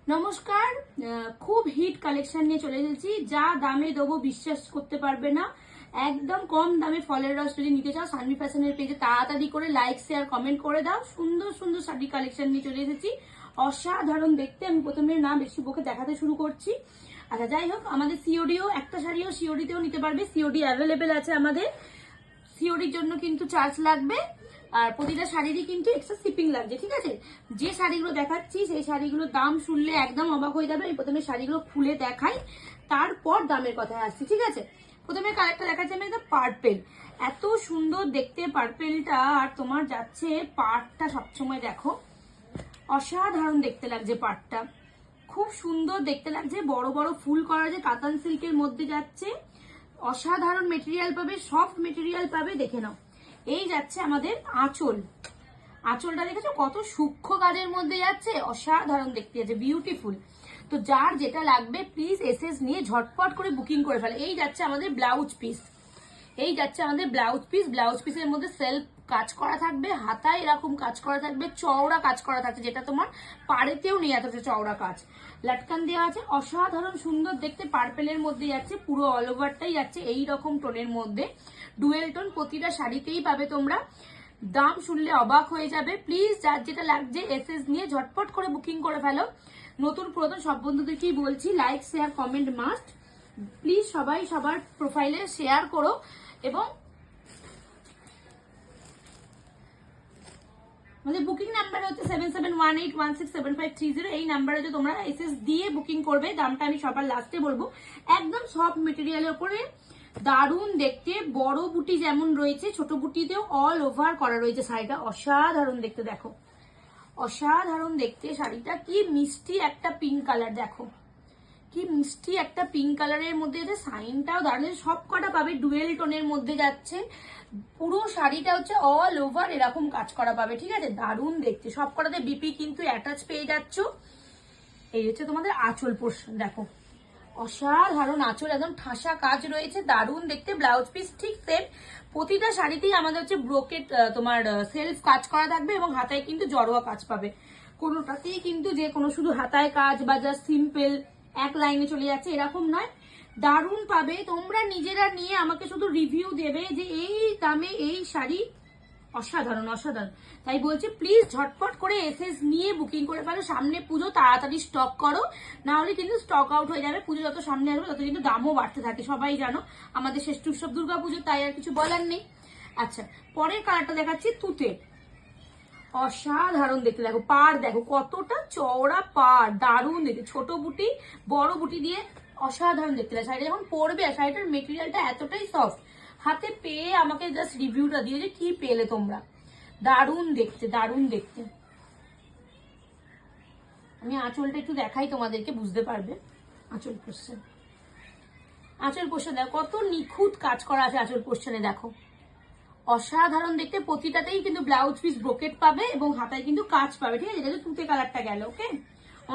নমস্কার। খুব hit collection নিয়ে চলে এসেছি। যা দামে দেবো বিশ্বাস করতে পারবে না। একদম কম দামে ফলের রস যদি নিতে চাও সানভি ফ্যাশনের পেজে তাড়াতাড়ি করে লাইক শেয়ার কমেন্ট করে দাও। সুন্দর সুন্দর শাড়ি কালেকশন নিয়ে চলে এসেছি, অসাধারণ দেখতে। আমি প্রথমে না বেশি বকে দেখাতে শুরু করছি। আচ্ছা, যাই হোক, আমাদের সিওডিও একটা শাড়িও সিওডিতেও নিতে পারবে। সিওডি অ্যাভেলেবেল আছে আমাদের। সিওডির জন্য কিন্তু চার্জ লাগবে, আর প্রতিটা শাড়িরই কিন্তু এক্সট্রা শিপিং লাগছে। ঠিক আছে, যে শাড়িগুলো দেখাচ্ছি সেই শাড়িগুলোর দাম শুনলে একদম অবাক হয়ে যাবে। আমি প্রথমে শাড়িগুলো খুলে দেখাই, তারপর দামের কথায় আসছি। ঠিক আছে, প্রথমে কালারটা দেখাচ্ছি আমি একদম পার্পেল। এত সুন্দর দেখতে পার্পেলটা, আর তোমার যাচ্ছে পাড়টা সবসময় দেখো অসাধারণ দেখতে লাগছে। পাড়টা খুব সুন্দর দেখতে লাগছে, বড় বড় ফুল করা, যে কাতান সিল্কের মধ্যে যাচ্ছে। অসাধারণ মেটেরিয়াল পাবে, সফট মেটেরিয়াল পাবে। দেখে নাও, এই যাচ্ছে আমাদের আঁচল। আঁচলটা দেখেছো কত সূক্ষ্ম কাজের মধ্যে যাচ্ছে, অসাধারণ দেখতে যাচ্ছে, বিউটিফুল। তো যার যেটা লাগবে প্লিজ এসএস নিয়ে ঝটপট করে বুকিং করে ফেলে। এই যাচ্ছে আমাদের ব্লাউজ পিস। এই যাচ্ছে আমাদের ব্লাউজ পিস। ব্লাউজ পিসের মধ্যে সেলফ কাজ করা থাকবে, হাতায় এরকম কাজ করা থাকবে, চওড়া কাজ করা থাকছে, যেটা তোমার পাড়েতেও নেই এত চওড়া কাজ। লাটকান দেওয়া আছে, অসাধারণ সুন্দর দেখতে। পার্পেলের মধ্যে যাচ্ছে, পুরো অল ওভারটাই যাচ্ছে এই রকম টোনের মধ্যে। ডুয়েল টোন প্রতিটা শাড়িতেই পাবে তোমরা। দাম শুনলে অবাক হয়ে যাবে। প্লিজ যার যেটা লাগছে এসএস নিয়ে ঝটপট করে বুকিং করে ফেলো। নতুন পুরাতন সব বন্ধুদেরকেই বলছি, like share comment must. Please সবাই সবার প্রোফাইলে শেয়ার করো। এবং আমাদের বুকিং নাম্বার হচ্ছে 7718167530। এই নাম্বারে যে তোমরা এসএস দিয়ে বুকিং করবে। দামটা আমি সবার লাস্টে বলবো। একদম সফট মেটেরিয়ালের উপরে দারুণ দেখতে। বড় বুটি যেমন রয়েছে, ছোট বুটিতেও অল ওভার করা রয়েছে। শাড়িটা অসাধারণ দেখতে, দেখো অসাধারণ দেখতে। শাড়িটা কি মিষ্টি একটা পিঙ্ক কালার, দেখো কি মিষ্টি একটা পিঙ্ক কালারের মধ্যে। সাইনটাও দারুণ, সব কটা পাবে ডুয়েল টোনের মধ্যে যাচ্ছে। পুরো শাড়িটা হচ্ছে অল ওভার এরকম কাজ করা পাবে। ঠিক আছে, দারুণ দেখতে। সব কটাতে বিপি কিন্তু অ্যাটাচ পেয়ে যাচ্ছ। এই হচ্ছে তোমাদের আঁচল পোর্শন, দেখো অসাধারণ আঁচল, একদম ঠাসা কাজ রয়েছে, দারুণ দেখতে। ব্লাউজ পিস ঠিক সেম। প্রতিটা শাড়িতেই আমাদের হচ্ছে ব্রোকেট তোমার সেলফ কাজ করা থাকবে, এবং হাতায় কিন্তু জড়োয়া কাজ পাবে। কোনোটাতেই কিন্তু যে কোনো শুধু হাতায় কাজ বা জাস্ট সিম্পল এক লাইনে চলে যাচ্ছে এরকম নয়, দারুণ পাবে। তোমরা নিজেরা নিয়ে আমাকে শুধু রিভিউ দেবে যে এই দামে এই শাড়ি অসাধারণ অসাধারণ। তাই বলছি প্লিজ ঝটপট করে এসএস নিয়ে বুকিং করে ফেলো। সামনে পুজো, তাড়াতাড়ি স্টক করো, না হলে কিন্তু স্টক আউট হয়ে যাবে। পুজো যত সামনে আসবে তত কিন্তু দামও বাড়তে থাকে, সবাই জানো আমাদের শ্রেষ্ঠ উৎসব দুর্গাপুজো, তাই আর কিছু বলার নেই। আচ্ছা, পরের কালারটা দেখাচ্ছি তুতে। অসাধারণ দেখতে, দেখো পাড় দেখো কতটা চওড়া পাড়, দারুণ দেখতে। ছোট বুটি বড় বুটি দিয়ে অসাধারণ দেখতে লাগে। শাড়িটা যখন পরবে, শাড়িটার মেটেরিয়ালটা এতটাই সফট। হাতে পেয়ে আমাকে জাস্ট রিভিউটা দিয়ে যে কি পেলে তোমরা। দারুণ দেখতে, দারুণ দেখতে। আমি আঁচলটা একটু দেখাই তোমাদেরকে, বুঝতে পারবে। আঁচল পোর্শন, আঁচল পোর্শন দেখো কত নিখুঁত কাজ করা আছে আঁচল পোর্শনে, দেখো অসাধারণ দেখতে। প্রতিটাতেই কিন্তু ব্লাউজ পিস ব্রোকেট পাবে এবং হাতায় কিন্তু কাজ পাবে। ঠিক আছে, এটা তুতে কালারটা গেল। ওকে,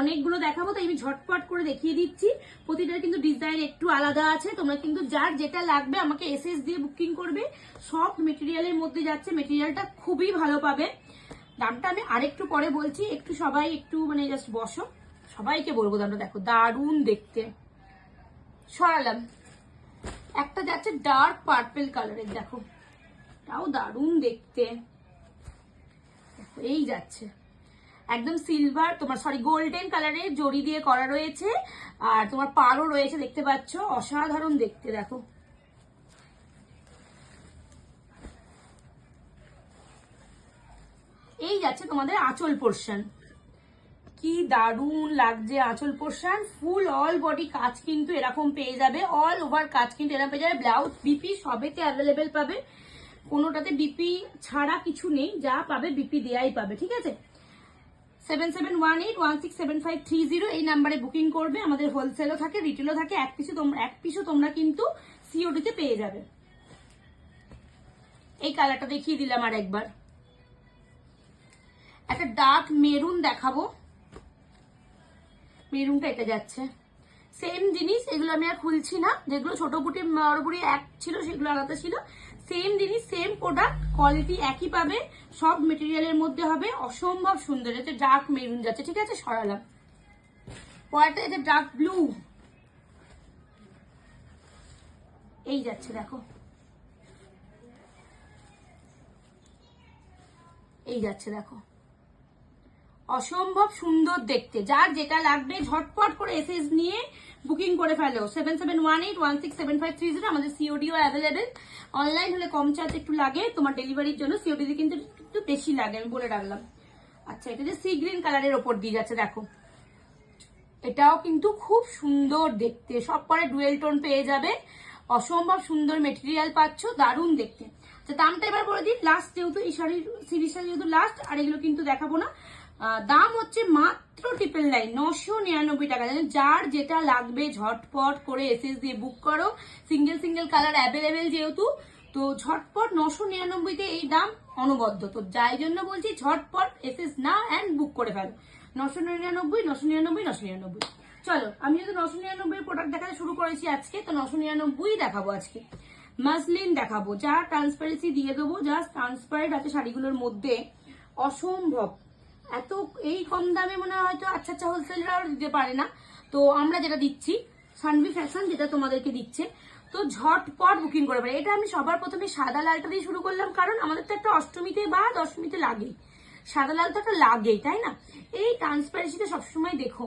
অনেকগুলো দেখাবো তাই আমি ঝটপট করে দেখিয়ে দিচ্ছি। প্রতিটার কিন্তু ডিজাইন একটু আলাদা আছে। তোমরা কিন্তু যার যেটা লাগবে আমাকে এসএস দিয়ে বুকিং করবে। সফট মেটেরিয়ালের মধ্যে যাচ্ছে, মেটেরিয়ালটা খুবই ভালো পাবে। দামটা আমি আরেকটু পরে বলছি, একটু সবাই একটু মানে জাস্ট বসো, সবাইকে বলবো দামটা। দেখো দারুণ দেখতে। সরালাম, একটা যাচ্ছে ডার্ক পার্পেল কালারের, দেখো তাও দারুণ দেখতে। এই যাচ্ছে একদম সিলভার তোমার গোল্ডেন কালারের জড়ি দিয়ে করা রয়েছে, আর তোমার পাড়ও রয়েছে, দেখতে পাচ্ছ অসাধারণ দেখতে। দেখো এই যাচ্ছে তোমাদের আঁচল পোর্শন, কি দারুণ লাগছে আঁচল পোর্শন। ফুল অল বডি কাজ কিন্তু এরকম পেয়ে যাবে, অল ওভার কাজ কিন্তু এরকম পেয়ে যাবে। ব্লাউজ বিপি সবেতে অ্যাভেলেবেল পাবে, কোনোটাতে বিপি ছাড়া কিছু নেই, যা পাবে বিপি দেয়াই পাবে। ঠিক আছে, 7718167530 এই নাম্বারে বুকিং করবে। আমাদের হোলসেলও থাকে, রিটেলও থাকে। এক পিসও তোমরা কিন্তু সিওডিতে পেয়ে যাবে। এই কালারটা দেখিয়ে দিলাম আর একবার। একটা ডার্ক মেরুন দেখাবো, মেরুনটা এটা যাচ্ছে সেম জিনিস। এগুলো আমি আর খুলছি না, যেগুলো ছোট বুটি বড় বুটি এক ছিল সেগুলো আলাদা ছিল। সেম জিনিস, সেম প্রোডাক্ট, কোয়ালিটি একই পাবে, সব মেটেরিয়ালের মধ্যে হবে। অসম্ভব সুন্দর, এটা ডার্ক মেরুন যাচ্ছে। ঠিক আছে, সরালাম। পরেরটা এটা ডার্ক ব্লু, এই যাচ্ছে দেখো, এই যাচ্ছে দেখো, অসম্ভব সুন্দর দেখতে। যার যেটা লাগবে ঝটপট করে এসএস নিয়ে বুকিং করে ফেলো। 7718167530 আমাদের সিওডিও অ্যাভেলেবেল। অনলাইন হলে কম চার্জ একটু লাগে, তোমার ডেলিভারির জন্য সিওডিতে কিন্তু একটু বেশি লাগে, আমি বলে রাখলাম। আচ্ছা, এটা যে সি গ্রিন কালারের ওপর দিয়ে যাচ্ছে দেখো, এটাও কিন্তু খুব সুন্দর দেখতে, সব পরে ডুয়েল টোন পেয়ে যাবে, অসম্ভব সুন্দর মেটেরিয়াল পাচ্ছ, দারুণ দেখতে। আচ্ছা, দামটা এবার বলে দিই, লাস্ট যেহেতু এই শাড়ির সিরিজটা যেহেতু লাস্ট, আর এগুলো কিন্তু দেখাবো না। দাম হচ্ছে মাত্র 999 টাকা। যার যেটা লাগবে ঝটপট করে এসএস দিয়ে বুক করো, সিঙ্গেল সিঙ্গেল কালার অ্যাভেলেবেল যেহেতু, তো ঝটপট 999-তে এই দাম অনবদ্য। তো যাই জন্য বলছি ঝটপট এসএস না অ্যান্ড বুক করে ফেলো। 999, 999, 999। চলো, আমি যেহেতু 999 প্রোডাক্ট দেখাতে শুরু করেছি আজকে, তো 999 দেখাবো আজকে। মাসলিন দেখাবো, যা ট্রান্সপারেন্সি দিয়ে দেবো, জাস্ট ট্রান্সপারেন্ট আছে শাড়িগুলোর মধ্যে, অসম্ভব। এত এই কম দামে মনে হয় হয়তো আচ্ছা আচ্ছা হোলসেলরাও দিতে পারে না। তো আমরা যেটা দিচ্ছি, সানভি ফ্যাশন যেটা তোমাদেরকে দিচ্ছে, তো ঝটপট বুকিং করে পারে। এটা আমি সবার প্রথমে সাদা লালটা দিয়ে শুরু করলাম, কারণ আমাদের তো একটা অষ্টমীতে বা দশমীতে লাগেই, সাদা লাল তো একটা লাগেই, তাই না? এই ট্রান্সপারেন্সিটা সবসময় দেখো,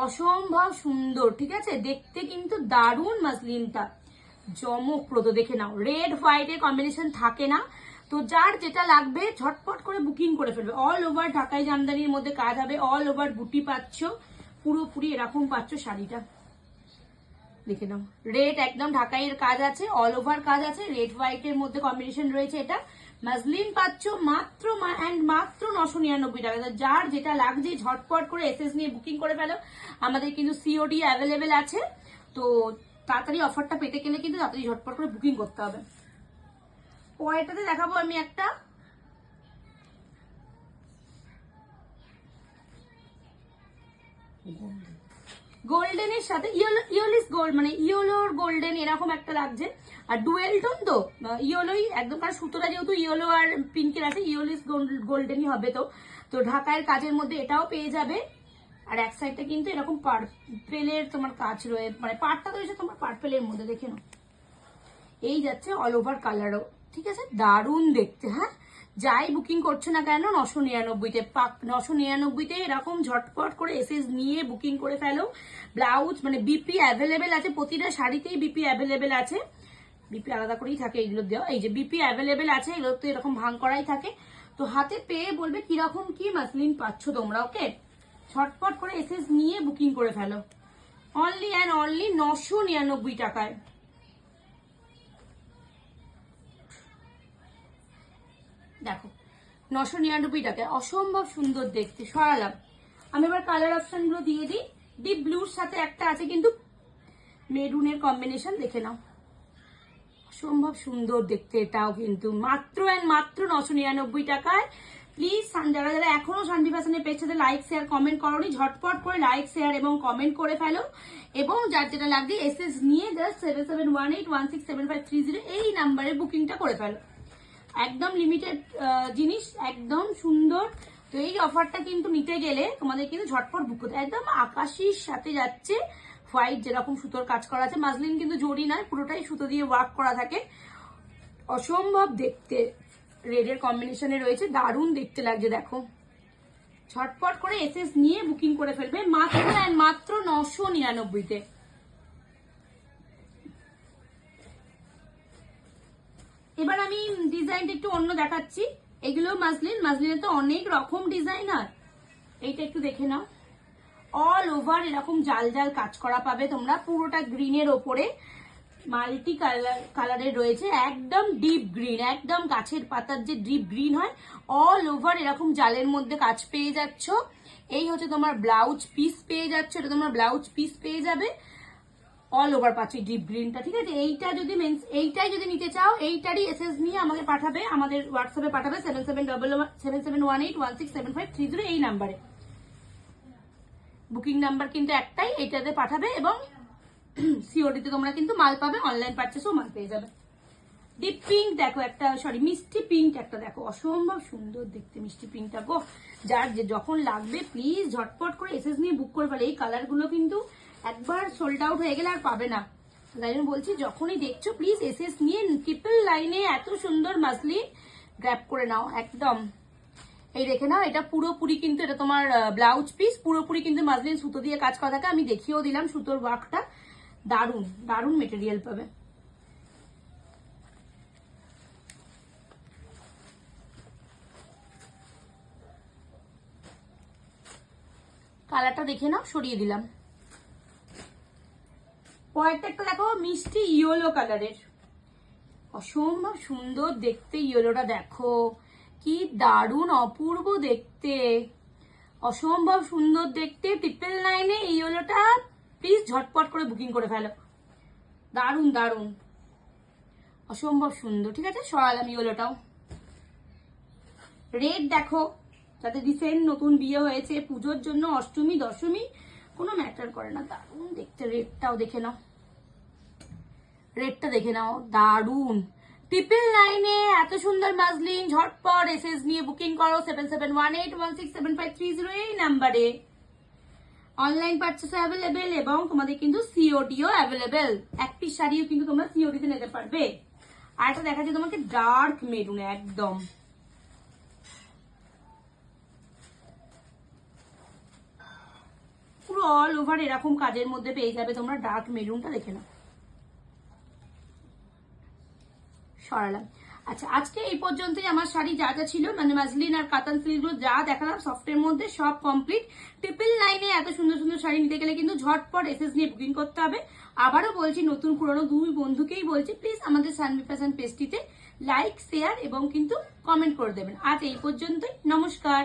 অসম্ভব সুন্দর, ঠিক আছে? দেখতে কিন্তু দারুণ, মাসলিনটা চমকপ্রদ, দেখে নাও। রেড হোয়াইটের কম্বিনেশন থাকে না, তো যার যেটা লাগবে ঝটপট করে বুকিং করে ফেলবে। অল ওভার ঢাকাই জামদানির মধ্যে কাজ হবে, অল ওভার বুটি পাচ্ছ, পুরোপুরি এরকম পাচ্ছ শাড়িটা, দেখে নাও। রেড একদম ঢাকাইয়ের কাজ আছে, অল ওভার কাজ আছে, রেড হোয়াইটের মধ্যে কম্বিনেশন রয়েছে। এটা মাসলিন পাচ্ছ মাত্র মাত্র 999 টাকা। যার যেটা লাগছে ঝটপট করে এসএস নিয়ে বুকিং করে ফেলো। আমাদের কিন্তু সিওডি অ্যাভেলেবেল আছে, তো তাড়াতাড়ি অফারটা পেতে গেলে কিন্তু তাড়াতাড়ি ঝটপট করে বুকিং করতে হবে। পরেরটাতে দেখাবো আমি একটা গোল্ডেনের সাথে ইয়োলিস গোল্ড, মানে ইয়োলোর গোল্ডেন এরকম একটা লাগছে। আর ডুয়েল টোন তো ইয়োলোই একদম, কারণ সুতোটা যেহেতু ইয়োলো আর পিঙ্কের আছে, ইয়োলিস গোল্ডেনই হবে। তো তো ঢাকায়ের কাজের মধ্যে এটাও পেয়ে যাবে। আর এক সাইডটা কিন্তু এরকম পার্পেলের তোমার কাজ রয়েছে, মানে পাড়টা তো রয়েছে তোমার পার্পেলের মধ্যে, দেখে নাও। এই যাচ্ছে অল ওভার কালারও, ঠিক আছে, দারুণ দেখতে। হ্যাঁ, যাই বুকিং করছো না কেন 999-তে 999-তে এরকম ঝটপট করে এসএস নিয়ে বুকিং করে ফেলো। ব্লাউজ মানে বিপি অ্যাভেলেবেল আছে, প্রতিটা শাড়িতেই বিপি অ্যাভেলেবেল আছে, বিপি আলাদা করেই থাকে এগুলো দেওয়া। এই যে বিপি অ্যাভেলেবেল আছে, এগুলো তো এরকম ভাঙ করাই থাকে। তো হাতে পেয়ে বলবে কিরকম কি মাসলিন পাচ্ছ তোমরা। ওকে, ঝটপট করে এসএস নিয়ে বুকিং করে ফেলো। অনলি অ্যান্ড অনলি 999 টাকায়। দেখো 999 টাকায়, অসম্ভব সুন্দর দেখতে, সরালাম। আমি এবার কালার অপশন গুলো দিয়ে দিই। ডিপ ব্লুর সাথে একটা আছে কিন্তু মেরুনের কম্বিনেশন, দেখে নাও, অসম্ভব সুন্দর দেখতে। এটাও কিন্তু মাত্র অ্যান্ড মাত্র 999 টাকায়। প্লিজ যারা যারা এখনো সানভি ফ্যাশনের পেজটাতে লাইক শেয়ার কমেন্ট করোনি, ঝটপট করে লাইক শেয়ার এবং কমেন্ট করে ফেলো। এবং যার যেটা লাগবে এসএস নিয়ে জাস্ট 7718167530 এই নাম্বারে বুকিংটা করে ফেলো। একদম লিমিটেড জিনিস, একদম সুন্দর। তো এই অফারটা কিন্তু নিতে গেলে তোমাদের কিন্তু ঝটপট বুক করতে, একদম আকাশির সাথে যাচ্ছে, হোয়াইট যেরকম সুতোর কাজ করা আছে। মাসলিন কিন্তু জড়ি নয়, পুরোটাই সুতো দিয়ে ওয়ার্ক করা থাকে, অসম্ভব দেখতে। রেডের কম্বিনেশনে রয়েছে, দারুণ দেখতে লাগছে। দেখো, ঝটপট করে এসএস নিয়ে বুকিং করে ফেলবে মাত্র অ্যান্ড মাত্র 999-তে। এবার আমি ডিজাইনটা একটু অন্য দেখাচ্ছি। এগুলো মাসলিনের তো অনেক রকম ডিজাইন হয়। এইটা একটু দেখে নাও, অল ওভার এরকম জাল জাল কাজ করা পাবে তোমরা, পুরোটা গ্রিনের ওপরে মাল্টি কালারের রয়েছে, একদম ডিপ গ্রিন, একদম গাছের পাতার যে ডিপ গ্রিন হয়, অল ওভার এরকম জালের মধ্যে কাজ পেয়ে যাচ্ছ। এই হচ্ছে তোমার ব্লাউজ পিস পেয়ে যাচ্ছ, এটা তোমার ব্লাউজ পিস পেয়ে যাবে, অল ওভার পাচ্ছি ডিপ গ্রিনটা, ঠিক আছে। এইটাই যদি নিতে চাও, এইটারই এসএস নিয়ে আমাকে পাঠাবে, আমাদের হোয়াটসঅ্যাপে পাঠাবে 7718167530 এই নাম্বারে। বুকিং নাম্বার কিন্তু একটাই, এইটাতে পাঠাবে এবং সিওডিতে তোমরা কিন্তু মাল পাবে, অনলাইন পারচেসও মাল পেয়ে যাবে। ডিপ পিঙ্ক দেখো একটা, সরি মিষ্টি পিঙ্ক একটা দেখো, অসম্ভব সুন্দর দেখতে মিষ্টি পিঙ্কটা গো। যার যে যখন লাগবে প্লিজ ঝটপট করে এসএস নিয়ে বুক করে ফেলে। এই কালারগুলো কিন্তু একবার সোল্ড আউট হয়ে গেলে আর পাবে না। তাই জন্য বলছি যখনই দেখছো প্লিজ এসএস নিয়ে ট্রিপল লাইনে এত সুন্দর মাসলিন গ্র্যাব করে নাও একদম। এই দেখে নাও, এটা পুরোপুরি কিন্তু এটা তোমার ব্লাউজ পিস, পুরোপুরি কিন্তু মাসলিন সুতো দিয়ে কাজ করা থাকে। আমি দেখিয়েও দিলাম সুতোর ওয়ার্কটা, দারুণ দারুণ মেটেরিয়াল পাবে। কালারটা দেখে নাও, সরিয়ে দিলাম। পরেরটা একটা দেখো মিষ্টি ইয়েলো কালারের, অসম্ভব সুন্দর দেখতে। ইয়েলোটা দেখো কি দারুণ অপূর্ব দেখতে, অসম্ভব সুন্দর দেখতে। ট্রিপল নাইনে এই ইয়েলোটা প্লিজ ঝটপট করে বুকিং করে ফেলো, দারুণ দারুণ অসম্ভব সুন্দর। ঠিক আছে, সরালাম ইয়েলোটাও। রেড দেখো, যাতে রিসেন্ট নতুন বিয়ে হয়েছে, পুজোর জন্য, অষ্টমী দশমী কোনো ম্যাটার করে না, দারুণ দেখতে। রেডটাও দেখে নাও, রেডটা দেখে নাও, দারুণ। ট্রিপল নাইনে এত সুন্দর মাসলিন ঝটপট এসএস নিয়ে বুকিং করো 7718167530 এই নাম্বারে। অনলাইন পারচেস অ্যাভেলেবেল এবং তোমাদের কিন্তু সিওডিও অ্যাভেলেবেল। এক পিস শাড়িও কিন্তু তোমরা সিওডিতে নিতে পারবে। আর একটা দেখা যায় তোমাকে ডার্ক মেরুন, একদম পুরো অল ওভার এরকম কাজের মধ্যে পেয়ে যাবে তোমরা। ডার্ক মেরুনটা দেখে নাও, সরালাম। আচ্ছা, আজকে এই পর্যন্তই আমার শাড়ি যা যা ছিল, মানে মাসলিন আর কাতান সিল্কগুলো যা দেখালাম সফটের মধ্যে সব কমপ্লিট। ট্রিপল লাইনে এত সুন্দর সুন্দর শাড়ি নিতে গেলে কিন্তু ঝটপট এসএস নিয়ে বুকিং করতে হবে। আবারও বলছি, নতুন পুরনো দুই বন্ধুকেই বলছি প্লিজ আমাদের সানভি ফ্যাশন পেজটিতে লাইক, শেয়ার এবং কিন্তু কমেন্ট করে দেবেন। আজ এই পর্যন্তই, নমস্কার।